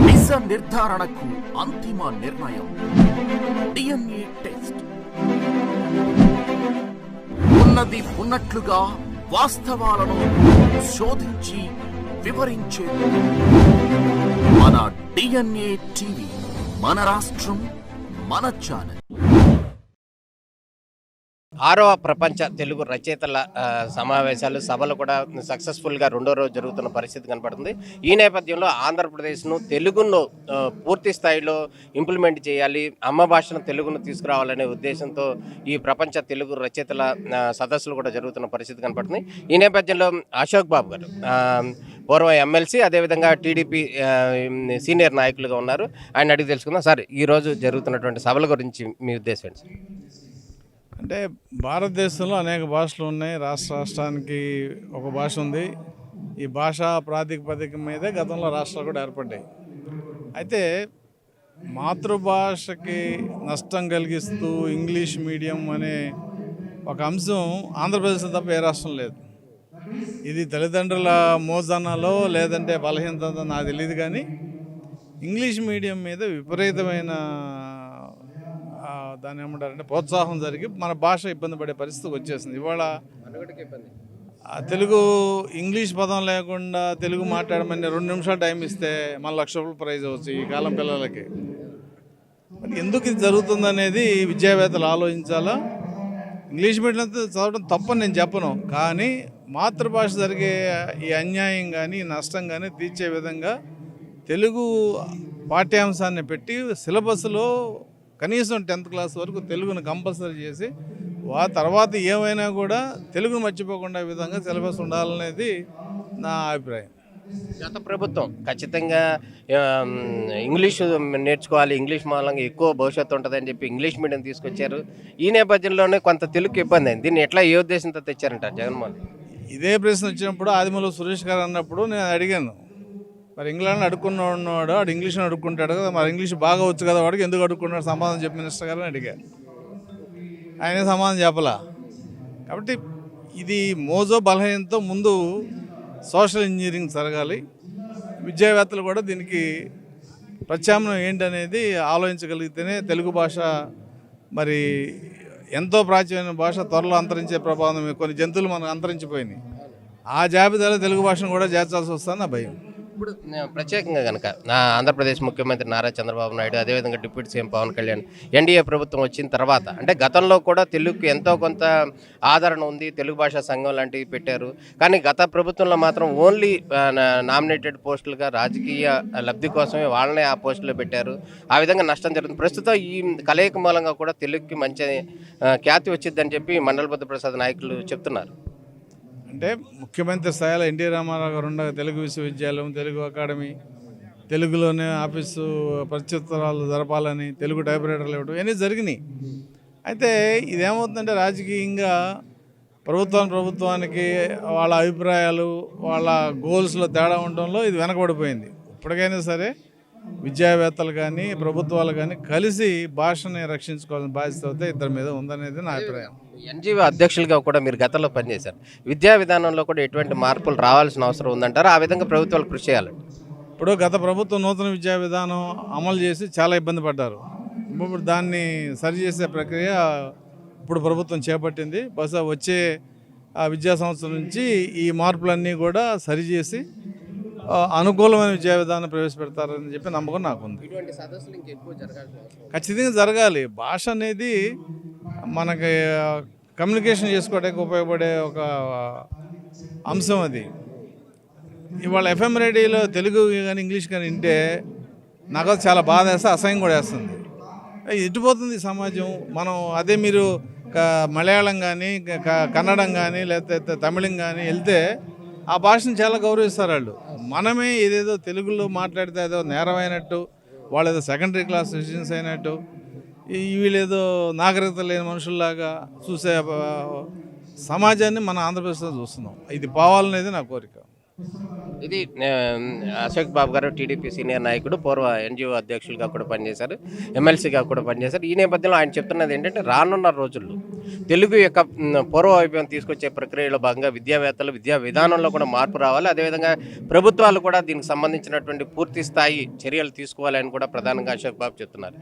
నిజ నిర్ధారణకు అంతిమ నిర్ణయం డిఎన్ఏ టెస్ట్. ఉన్నది ఉన్నట్లుగా వాస్తవాలను శోధించి వివరించేది మన డిఎన్ఏ టీవీ. మన రాష్ట్రం, మన ఛానల్. 6వ ప్రపంచ తెలుగు రచయితల సమావేశాలు సభలు కూడా సక్సెస్ఫుల్గా రెండో రోజు జరుగుతున్న పరిస్థితి కనపడుతుంది. ఈ నేపథ్యంలో ఆంధ్రప్రదేశ్ను తెలుగును పూర్తి స్థాయిలో ఇంప్లిమెంట్ చేయాలి, అమ్మ భాషను తెలుగును తీసుకురావాలనే ఉద్దేశంతో ఈ ప్రపంచ తెలుగు రచయితల సదస్సులు కూడా జరుగుతున్న పరిస్థితి కనపడుతుంది. ఈ నేపథ్యంలో అశోక్ బాబు గారు పూర్వ ఎమ్మెల్సీ, అదేవిధంగా టీడీపీ సీనియర్ నాయకులుగా ఉన్నారు. ఆయన అడిగి తెలుసుకుందాం. సార్, ఈరోజు జరుగుతున్నటువంటి సభల గురించి మీ ఉద్దేశం ఏంటి? అంటే భారతదేశంలో అనేక భాషలు ఉన్నాయి. రాష్ట్రానికి ఒక భాష ఉంది. ఈ భాషా ప్రాతిపదిక మీదే గతంలో రాష్ట్రాలు కూడా ఏర్పడ్డాయి. అయితే మాతృభాషకి నష్టం కలిగిస్తూ ఇంగ్లీష్ మీడియం అనే ఒక అంశం ఆంధ్రప్రదేశ్లో తప్ప ఏ రాష్ట్రం లేదు. ఇది తల్లిదండ్రుల మోజనాలో లేదంటే బలహీనత నాకు తెలియదు, కానీ ఇంగ్లీష్ మీడియం మీద విపరీతమైన దాన్ని ఏమంటారంటే ప్రోత్సాహం జరిగి మన భాష ఇబ్బంది పడే పరిస్థితి వచ్చేసింది. ఇవాళ తెలుగు ఇంగ్లీష్ పదం లేకుండా తెలుగు మాట్లాడమని 2 నిమిషాలు టైం ఇస్తే మన ₹1,00,000 ప్రైజ్ అవచ్చు ఈ కాలం పిల్లలకి. ఎందుకు ఇది జరుగుతుందనేది విద్యావేత్తలు ఆలోచించాలా. ఇంగ్లీష్ మీడియం చదవడం తప్పని నేను చెప్పను, కానీ మాతృభాష జరిగే ఈ అన్యాయం కానీ నష్టం కానీ తీర్చే విధంగా తెలుగు పాఠ్యాంశాన్ని పెట్టి సిలబస్లో కనీసం 10th క్లాస్ వరకు తెలుగును కంపల్సరీ చేసి తర్వాత ఏమైనా కూడా తెలుగును మర్చిపోకుండా విధంగా సిలబస్ ఉండాలనేది నా అభిప్రాయం. గత ప్రభుత్వం ఖచ్చితంగా ఇంగ్లీషు నేర్చుకోవాలి, ఇంగ్లీష్ మూలంగా ఎక్కువ భవిష్యత్తు ఉంటుందని చెప్పి ఇంగ్లీష్ మీడియం తీసుకొచ్చారు. ఈ నేపథ్యంలోనే కొంత తెలుగు ఇబ్బంది అయింది. దీన్ని ఎట్లా ఏ ఉద్దేశంతో తెచ్చారంటారు జగన్మోహన్? ఇదే ప్రశ్న వచ్చినప్పుడు ఆదిమూలపు సురేష్ గారు అన్నప్పుడు నేను అడిగాను, మరి ఇంగ్లాండ్ అడుక్కున్నాడు వాడు ఇంగ్లీష్ని అడుక్కుంటాడు కదా, మరి ఇంగ్లీష్ బాగా వచ్చు కదా వాడికి, ఎందుకు అడుక్కున్నాడు సమాధానం చెప్పి మినిస్టర్ గారిని అడిగారు. ఆయనే సమాధానం చెప్పలా. కాబట్టి ఇది మోజో బలహీనతో ముందు సోషల్ ఇంజనీరింగ్ జరగాలి. విద్యావేత్తలు కూడా దీనికి ప్రత్యామ్నాయం ఏంటనేది ఆలోచించగలిగితేనే తెలుగు భాష మరి ఎంతో ప్రాచీనమైన భాష త్వరలో అంతరించే ప్రభావం, కొన్ని జంతువులు మనకు అంతరించిపోయినాయి, ఆ జాబితాలో తెలుగు భాషను కూడా చేర్చాల్సి వస్తుందని నా భయం. ఇప్పుడు ప్రత్యేకంగా కనుక ఆంధ్రప్రదేశ్ ముఖ్యమంత్రి నారా చంద్రబాబు నాయుడు, అదేవిధంగా deputy CM Pawan Kalyan, NDA ప్రభుత్వం వచ్చిన తర్వాత అంటే గతంలో కూడా తెలుగుకి ఎంతో కొంత ఆదరణ ఉంది, తెలుగు భాషా సంఘం లాంటివి పెట్టారు. కానీ గత ప్రభుత్వంలో మాత్రం ఓన్లీ నామినేటెడ్ పోస్టులుగా రాజకీయ లబ్ధి కోసమే వాళ్ళనే ఆ పోస్టులో పెట్టారు. ఆ విధంగా నష్టం జరుగుతుంది. ప్రస్తుతం ఈ కలయిక మూలంగా కూడా తెలుగుకి మంచి ఖ్యాతి వచ్చిందని చెప్పి మండల బుద్ధ ప్రసాద్ నాయకులు చెప్తున్నారు. అంటే ముఖ్యమంత్రి స్థాయిలో ఎన్టీ రామారావు గారు ఉండగా తెలుగు విశ్వవిద్యాలయం, తెలుగు అకాడమీ, తెలుగులోనే ఆఫీసు ప్రత్యుత్తరాలు జరపాలని, తెలుగు టైప్రైటర్లు ఇవ్వడం ఇవన్నీ జరిగినాయి. అయితే ఇదేమవుతుందంటే రాజకీయంగా ప్రభుత్వానికి వాళ్ళ అభిప్రాయాలు, వాళ్ళ గోల్స్లో తేడా ఉండడంలో ఇది వెనకబడిపోయింది. ఇప్పటికైనా సరే విద్యావేత్తలు కానీ ప్రభుత్వాలు కానీ కలిసి భాషని రక్షించుకోవాలని బాధ్యత అయితే ఇద్దరి మీద ఉందనేది నా అభిప్రాయం. ఎన్జీఓ అధ్యక్షులుగా కూడా మీరు గతంలో పనిచేశారు. విద్యా విధానంలో కూడా ఎటువంటి మార్పులు రావాల్సిన అవసరం ఉందంటారు? ఆ విధంగా ప్రభుత్వాలు కృషి చేయాలండి. ఇప్పుడు గత ప్రభుత్వం నూతన విద్యా విధానం అమలు చేసి చాలా ఇబ్బంది పడ్డారు. ఇప్పుడు దాన్ని సరిచేసే ప్రక్రియ ఇప్పుడు ప్రభుత్వం చేపట్టింది. బహుశా వచ్చే విద్యా సంవత్సరం నుంచి ఈ మార్పులన్నీ కూడా సరిచేసి అనుకూలమైన విద్యా విధానం ప్రవేశపెడతారని చెప్పి నమ్మకం నాకుంది. ఖచ్చితంగా జరగాలి. భాష అనేది మనకి కమ్యూనికేషన్ చేసుకోవడానికి ఉపయోగపడే ఒక అంశం. అది ఇవాళ FM రేడియోలో తెలుగు కానీ ఇంగ్లీష్ కానీ వింటే నాకు చాలా బాధ వేస్తే, అసహ్యం కూడా వేస్తుంది. ఎటుపోతుంది సమాజం? మనం అదే మీరు మలయాళం కానీ కన్నడం కానీ లేకపోతే తమిళం కానీ వెళ్తే ఆ భాషను చాలా గౌరవిస్తారు వాళ్ళు. మనమే ఏదేదో తెలుగులో మాట్లాడితే ఏదో నేరమైనట్టు, వాళ్ళు ఏదో సెకండరీ క్లాస్ సిటిజన్స్ అయినట్టు, వీళ్ళేదో నాగరికత లేని మనుషుల్లాగా చూసే సమాజాన్ని మన ఆంధ్రప్రదేశ్లో చూస్తున్నాం. ఇది పోవాలనేది నా కోరిక. ఇది అశోక్ బాబు గారు టీడీపీ సీనియర్ నాయకుడు, పూర్వ ఎన్జిఓ అధ్యక్షులుగా కూడా పనిచేశారు, ఎమ్మెల్సీగా కూడా పనిచేశారు. ఈ నేపథ్యంలో ఆయన చెప్తున్నది ఏంటంటే రానున్న రోజుల్లో తెలుగు యొక్క పూర్వ వైభవం తీసుకొచ్చే ప్రక్రియలో భాగంగా విద్యావేత్తలు విద్యా విధానంలో కూడా మార్పు రావాలి. అదేవిధంగా ప్రభుత్వాలు కూడా దీనికి సంబంధించినటువంటి పూర్తి స్థాయి చర్యలు తీసుకోవాలని కూడా ప్రధానంగా అశోక్ బాబు చెప్తున్నారు.